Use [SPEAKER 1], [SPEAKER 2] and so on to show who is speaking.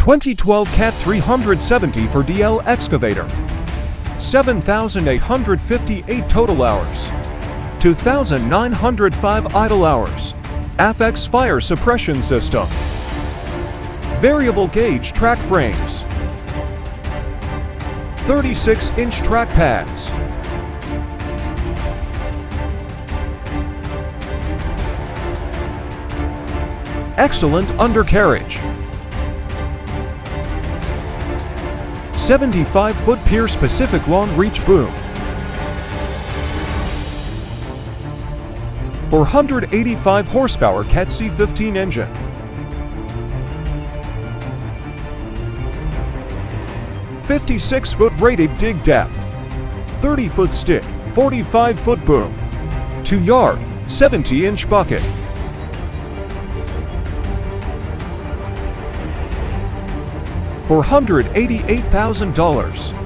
[SPEAKER 1] 2012 Cat 370 for DL Excavator. 7,858 total hours. 2,905 idle hours. AFEX Fire Suppression System. Variable gauge track frames. 36-inch track pads. Excellent undercarriage. 75-foot pier-specific long-reach boom. 485 horsepower Cat C15 engine. 56-foot rated dig depth. 30-foot stick, 45-foot boom. 2-yard, 70-inch bucket. $488,000.